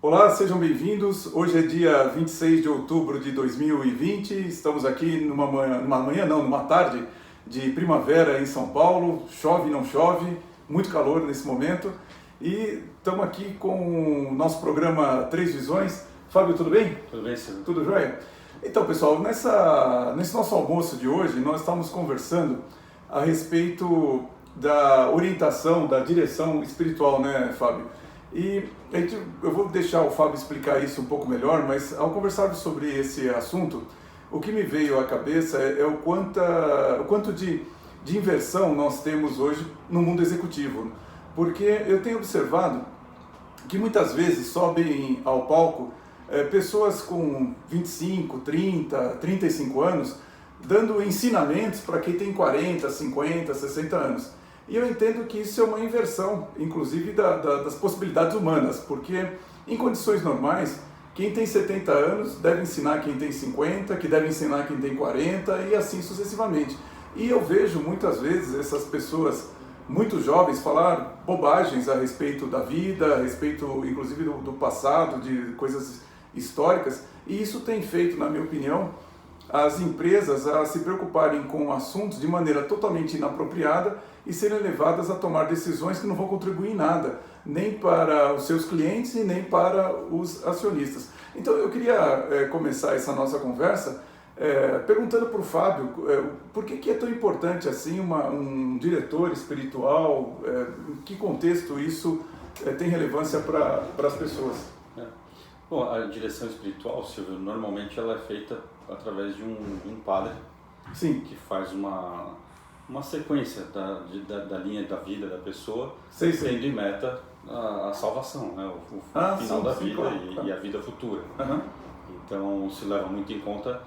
Olá, sejam bem-vindos. Hoje é dia 26 de outubro de 2020. Estamos aqui numa tarde de primavera em São Paulo. Chove, não chove, muito calor nesse momento. E estamos aqui com o nosso programa Três Visões. Fábio, tudo bem? Tudo bem, Silvio? Tudo jóia? Então, pessoal, nesse nosso almoço de hoje, nós estamos conversando a respeito da orientação, da direção espiritual, né, Fábio? E eu vou deixar o Fábio explicar isso um pouco melhor, mas ao conversarmos sobre esse assunto, o que me veio à cabeça é o quanto de inversão nós temos hoje no mundo executivo. Porque eu tenho observado que muitas vezes sobem ao palco pessoas com 25, 30, 35 anos, dando ensinamentos para quem tem 40, 50, 60 anos. E eu entendo que isso é uma inversão, inclusive, das possibilidades humanas, porque em condições normais, quem tem 70 anos deve ensinar quem tem 50, que deve ensinar quem tem 40 e assim sucessivamente. E eu vejo muitas vezes essas pessoas muito jovens falar bobagens a respeito da vida, a respeito inclusive do passado, de coisas históricas, e isso tem feito, na minha opinião, as empresas a se preocuparem com assuntos de maneira totalmente inapropriada e serem levadas a tomar decisões que não vão contribuir em nada, nem para os seus clientes e nem para os acionistas. Então eu queria começar essa nossa conversa perguntando para o Fábio por que é tão importante assim um diretor espiritual, em que contexto isso tem relevância para as pessoas. Bom, a direção espiritual, Silvio, normalmente ela é feita através de um padre. Sim. Que faz uma sequência da linha da vida da pessoa, tendo em meta a salvação, né? o final da vida, claro. E a vida futura. Uhum. Então se leva muito em conta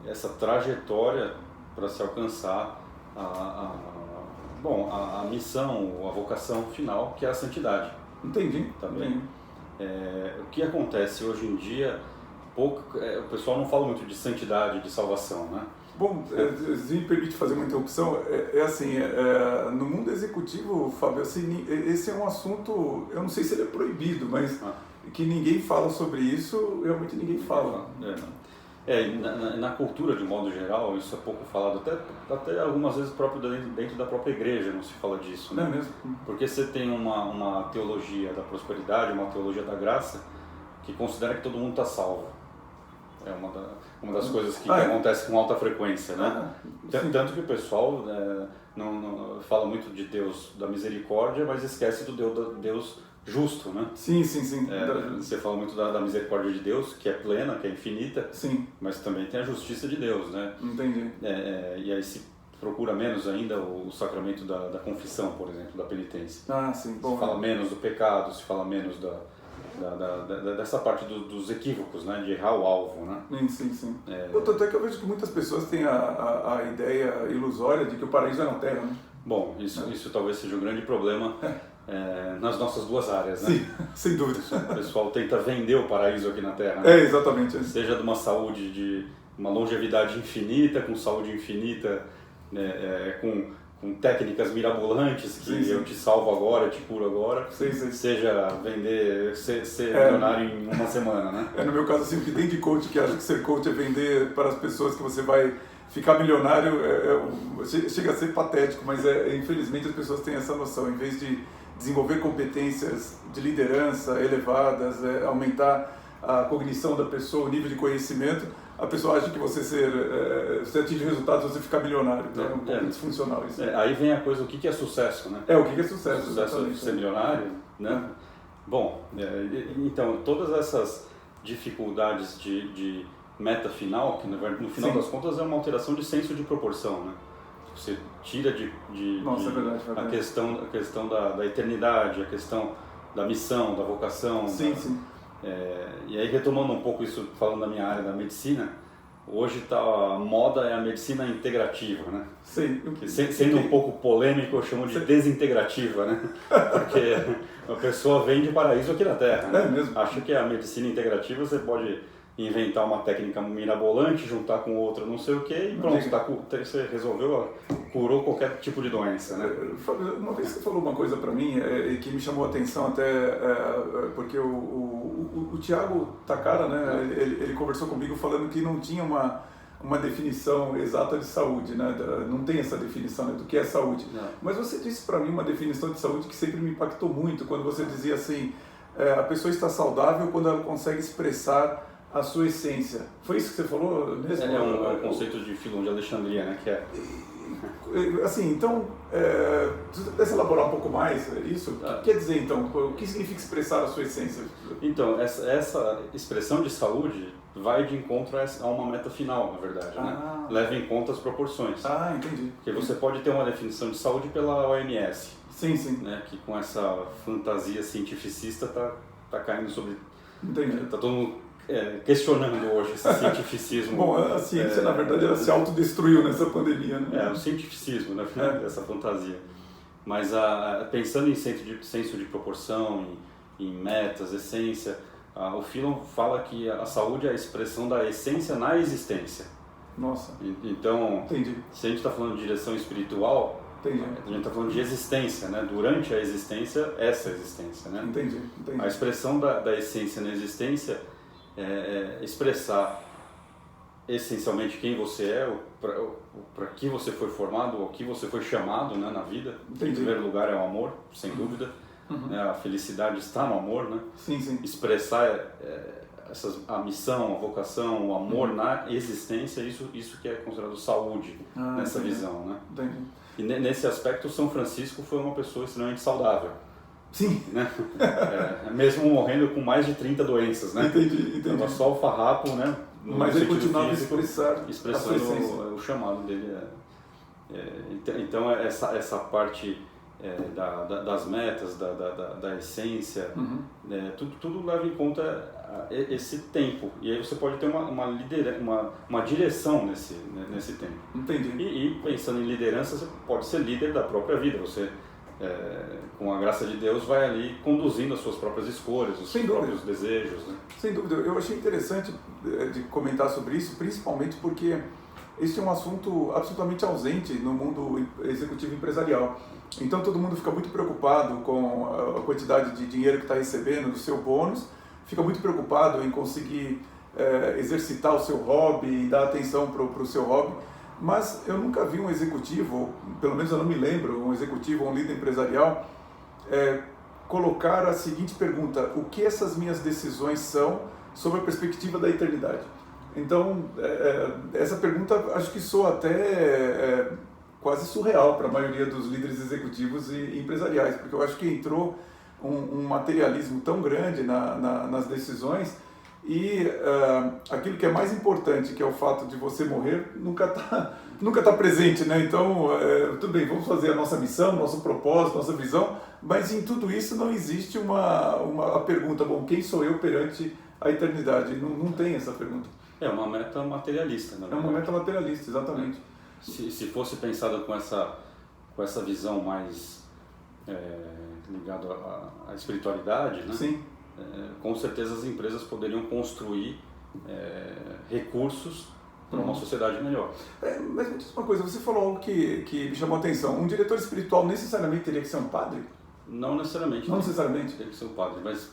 essa trajetória para se alcançar a missão, a vocação final, que é a santidade. Entendi. Também. O que acontece hoje em dia, o pessoal não fala muito de santidade, de salvação, né? Bom, se me permite fazer uma interrupção, no mundo executivo, Fábio, assim, esse é um assunto, eu não sei se ele é proibido, mas que ninguém fala sobre isso, realmente ninguém fala. Na cultura, de modo geral, isso é pouco falado, até algumas vezes dentro da própria igreja não se fala disso, né? Não é mesmo? Porque você tem uma teologia da prosperidade, uma teologia da graça, que considera que todo mundo está salvo. É uma das coisas que acontece com alta frequência, né? Tanto que o pessoal não fala muito de Deus da misericórdia, mas esquece do Deus justo, né? Sim. Você fala muito da misericórdia de Deus, que é plena, que é infinita, sim. Mas também tem a justiça de Deus, né? Entendi. E aí se procura menos ainda o sacramento da confissão, por exemplo, da penitência. Sim. Bom, se fala menos do pecado, se fala menos dessa parte dos equívocos, né? De errar o alvo, né? Sim. Tanto é que eu vejo que muitas pessoas têm a ideia ilusória de que o paraíso é na Terra, né? Bom, isso talvez seja um grande problema nas nossas duas áreas, né? Sim, sem dúvida. O pessoal tenta vender o paraíso aqui na Terra, né? Exatamente. Seja de uma saúde, de uma longevidade infinita, com saúde infinita, com técnicas mirabolantes que eu te salvo agora, eu te curo agora, seja vender, ser milionário em uma semana, né? No meu caso, assim, o que tem de coach que acha que ser coach é vender para as pessoas que você vai ficar milionário, chega a ser patético, mas infelizmente as pessoas têm essa noção. Em vez de desenvolver competências de liderança elevadas, aumentar a cognição da pessoa, o nível de conhecimento, a pessoa acha que você atinge resultados, você ficar milionário. Então é um pouco disfuncional isso. Aí vem a coisa, o que é sucesso, né? O que é sucesso? Sucesso é ser milionário, né? Bom, então todas essas dificuldades de meta final, que no final das contas é uma alteração de senso de proporção, né? Você tira é verdade. a questão da eternidade, a questão da missão, da vocação. Sim. E aí, retomando um pouco isso, falando da minha área da medicina, hoje a moda é a medicina integrativa, né? Sim. Sendo um pouco polêmico, eu chamo de desintegrativa, né? Porque a pessoa vem de paraíso aqui na Terra, né? É mesmo. Acho que a medicina integrativa você pode inventar uma técnica mirabolante, juntar com outra não sei o que e pronto, você resolveu, curou qualquer tipo de doença, né? Fábio, uma vez você falou uma coisa para mim que me chamou a atenção até, porque o Thiago Takara, né, ele conversou comigo falando que não tinha uma definição exata de saúde, né? Não tem essa definição, né, do que é saúde. Não. Mas você disse para mim uma definição de saúde que sempre me impactou muito, quando você dizia assim, a pessoa está saudável quando ela consegue expressar a sua essência. Foi isso que você falou mesmo? É um conceito de Filon de Alexandria, né? Que é... Assim, então, você pudesse elaborar um pouco mais isso? O que quer dizer, então? O que significa expressar a sua essência? Então, essa expressão de saúde vai de encontro a uma meta final, na verdade, né? Leva em conta as proporções. Entendi. Porque você pode ter uma definição de saúde pela OMS. Sim, sim. Né? Que com essa fantasia cientificista tá caindo sobre... Entendi. Tá todo mundo questionando hoje esse cientificismo. Bom, a ciência, na verdade, ela se autodestruiu nessa pandemia, né? O cientificismo, né? Essa fantasia. Mas pensando em senso de proporção, em metas, essência, o Filon fala que a saúde é a expressão da essência na existência. Nossa. Então, entendi. Se a gente está falando de direção espiritual, entendi. A gente está falando de existência, né? Durante a existência, essa existência, né? Entendi. A expressão da essência na existência expressar essencialmente quem você é, para que você foi formado, o que você foi chamado, né, na vida. Entendi. Em primeiro lugar é o amor, sem dúvida. Né, a felicidade está no amor, né? Sim, sim. Expressar a missão, a vocação, o amor na existência, isso que é considerado saúde nessa visão, né? Entendi. E nesse aspecto, São Francisco foi uma pessoa extremamente saudável. Sim. Né? Mesmo morrendo com mais de 30 doenças, né? Entendi. Tava só o farrapo, né? Mas ele continuava expressando o chamado dele. Então essa parte das metas, da essência, tudo leva em conta esse tempo. E aí você pode ter uma direção nesse tempo. Entendi. E pensando em liderança, você pode ser líder da própria vida. Você com a graça de Deus, vai ali conduzindo as suas próprias escolhas, os seus próprios desejos. Né? Sem dúvida. Eu achei interessante de comentar sobre isso, principalmente porque este é um assunto absolutamente ausente no mundo executivo empresarial. Então todo mundo fica muito preocupado com a quantidade de dinheiro que está recebendo do seu bônus, fica muito preocupado em conseguir exercitar o seu hobby e dar atenção para o seu hobby. Mas eu nunca vi um executivo, pelo menos eu não me lembro, um executivo ou um líder empresarial colocar a seguinte pergunta: o que essas minhas decisões são sobre a perspectiva da eternidade? Então, essa pergunta acho que soa até quase surreal para a maioria dos líderes executivos e empresariais, porque eu acho que entrou um materialismo tão grande nas decisões. E aquilo que é mais importante, que é o fato de você morrer, nunca tá presente, né? Então, tudo bem, vamos fazer a nossa missão, nosso propósito, nossa visão, mas em tudo isso não existe a pergunta, bom, quem sou eu perante a eternidade? Não tem essa pergunta. É uma meta materialista, na verdade. É uma meta materialista, exatamente. Se fosse pensada com essa visão mais ligada à espiritualidade, né? Sim. Com certeza as empresas poderiam construir recursos para uma sociedade melhor. Mas me diz uma coisa, você falou algo que me chamou a atenção. Um diretor espiritual necessariamente teria que ser um padre? Não necessariamente. Não necessariamente? Teria que ser um padre, mas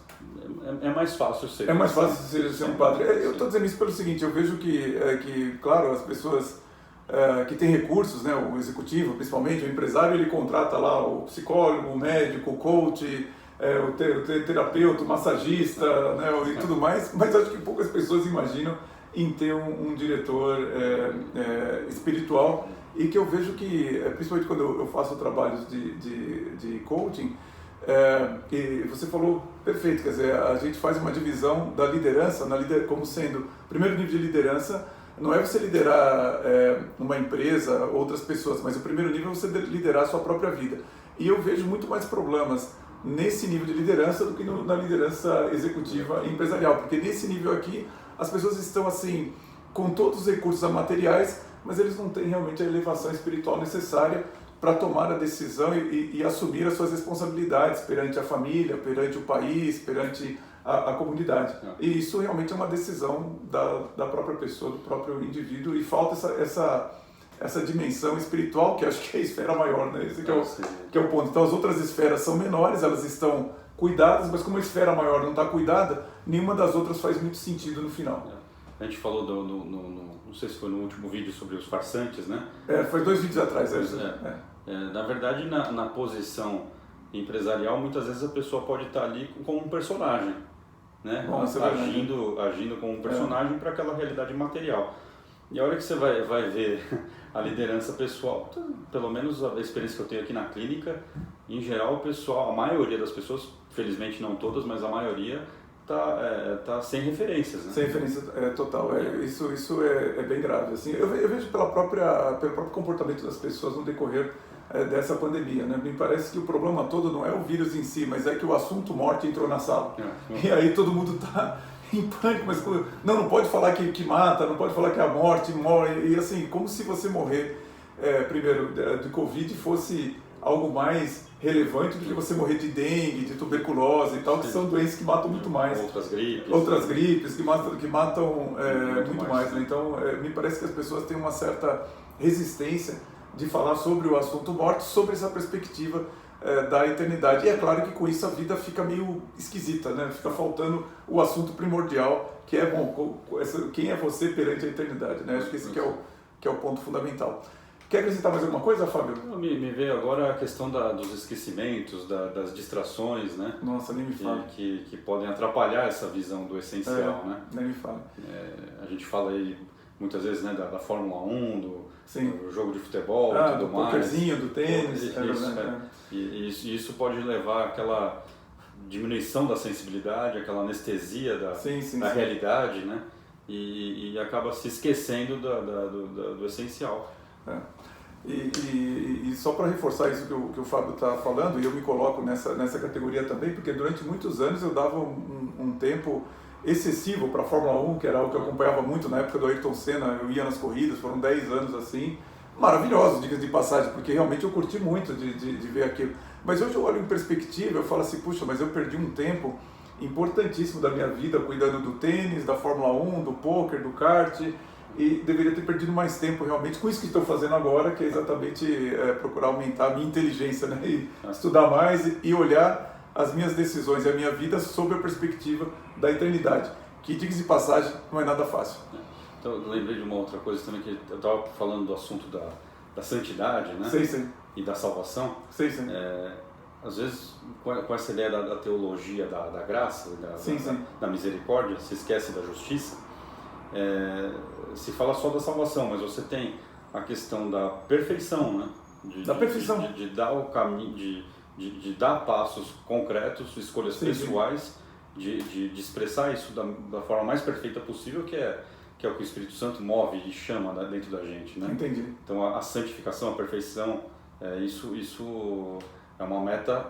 é mais fácil ser. É mais fácil ser um padre. Eu estou dizendo isso pelo seguinte, eu vejo que claro, as pessoas que têm recursos, né, o executivo principalmente, o empresário, ele contrata lá o psicólogo, o médico, o coach, o terapeuta, o massagista, né, e tudo mais, mas acho que poucas pessoas imaginam em ter um diretor espiritual, e que eu vejo que, principalmente quando eu faço trabalhos de coaching, e você falou perfeito, quer dizer, a gente faz uma divisão da liderança como sendo, o primeiro nível de liderança não é você liderar uma empresa, outras pessoas, mas o primeiro nível é você liderar a sua própria vida. E eu vejo muito mais problemas nesse nível de liderança do que na liderança executiva e empresarial, porque nesse nível aqui as pessoas estão assim com todos os recursos materiais, mas eles não têm realmente a elevação espiritual necessária para tomar a decisão e assumir as suas responsabilidades perante a família, perante o país, perante a comunidade. E isso realmente é uma decisão da própria pessoa, do próprio indivíduo, e falta essa dimensão espiritual, que acho que é a esfera maior, né? Esse que é o ponto. Então as outras esferas são menores, elas estão cuidadas, mas como a esfera maior não está cuidada, nenhuma das outras faz muito sentido no final. A gente falou, não sei se foi no último vídeo sobre os farsantes, né? Foi 2 vídeos atrás. Na verdade, na posição empresarial, muitas vezes a pessoa pode estar ali como um personagem, né? Agindo como um personagem para aquela realidade material. E a hora que você vai ver a liderança pessoal, pelo menos a experiência que eu tenho aqui na clínica, em geral o pessoal, a maioria das pessoas, felizmente não todas, mas a maioria tá sem referências, né? Sem referência total. Isso é bem grave. Assim, eu vejo pelo próprio comportamento das pessoas no decorrer dessa pandemia, né? Me parece que o problema todo não é o vírus em si, mas é que o assunto morte entrou na sala. E aí todo mundo está em pânico, mas não pode falar que mata, não pode falar que a morte morre, e assim, como se você morrer primeiro de Covid fosse algo mais relevante do que você morrer de dengue, de tuberculose e tal, que são doenças que matam muito mais. Outras gripes que matam muito mais, né? Então, me parece que as pessoas têm uma certa resistência de falar sobre o assunto morte, sobre essa perspectiva da eternidade. E é claro que com isso a vida fica meio esquisita, né? Fica faltando o assunto primordial, que é, quem é você perante a eternidade, né? Acho que esse que é o ponto fundamental. Quer acrescentar mais alguma coisa, Fábio? Me veio agora a questão dos esquecimentos, das distrações, né? Nossa, nem me fala. Que podem atrapalhar essa visão do essencial, né? Nem me fala. A gente fala aí muitas vezes, né, da Fórmula 1, do jogo de futebol e tudo do mais. pokerzinho, do tênis. E isso pode levar àquela diminuição da sensibilidade, aquela anestesia da realidade, né? E acaba se esquecendo do essencial. E só para reforçar isso que o Fábio está falando, e eu me coloco nessa categoria também, porque durante muitos anos eu dava um tempo excessivo para a Fórmula 1, que era o que eu acompanhava muito na época do Ayrton Senna. Eu ia nas corridas, foram 10 anos assim, maravilhosos, diga de passagem, porque realmente eu curti muito de ver aquilo. Mas hoje eu olho em perspectiva, eu falo assim, puxa, mas eu perdi um tempo importantíssimo da minha vida cuidando do tênis, da Fórmula 1, do poker, do kart, e deveria ter perdido mais tempo realmente com isso que estou fazendo agora, que é exatamente procurar aumentar a minha inteligência, né? E estudar mais e olhar as minhas decisões e a minha vida sob a perspectiva da eternidade, que, diga-se de passagem, não é nada fácil. Então, eu lembrei de uma outra coisa também, que eu estava falando do assunto da santidade, né? Sim. E da salvação. Sim. Às vezes, com essa ideia da teologia da graça, da misericórdia, se esquece da justiça, se fala só da salvação, mas você tem a questão da perfeição, né? De dar o caminho, de dar passos concretos, escolhas pessoais, de expressar isso da forma mais perfeita possível, que é o que o Espírito Santo move e chama dentro da gente, né? Entendi. Então a santificação, a perfeição, isso é uma meta,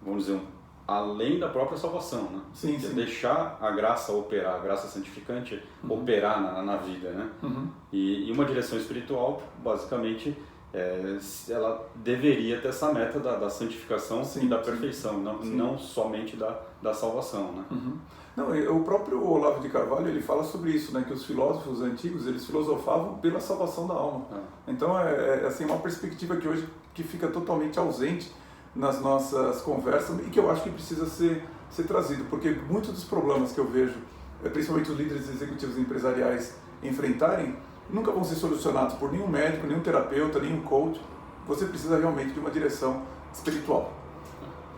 vamos dizer, além da própria salvação, né? Sim. Deixar a graça operar, a graça santificante operar na vida, né? E uma direção espiritual, basicamente, ela deveria ter essa meta da santificação e da perfeição, não somente da salvação, né? Não, o próprio Olavo de Carvalho, ele fala sobre isso, né? Que os filósofos antigos, eles filosofavam pela salvação da alma. Então assim, uma perspectiva que hoje fica totalmente ausente nas nossas conversas e que eu acho que precisa ser trazido, porque muitos dos problemas que eu vejo, principalmente os líderes executivos empresariais enfrentarem, nunca vão ser solucionados por nenhum médico, nenhum terapeuta, nenhum coach. Você precisa realmente de uma direção espiritual.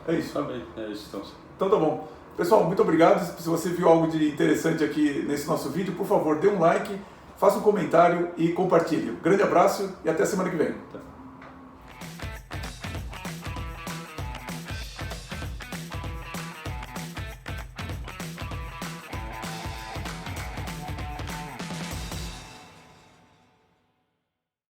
É isso. Tá bem, é isso então tá bom. Pessoal, muito obrigado. Se você viu algo de interessante aqui nesse nosso vídeo, por favor, dê um like, faça um comentário e compartilhe. Um grande abraço e até semana que vem.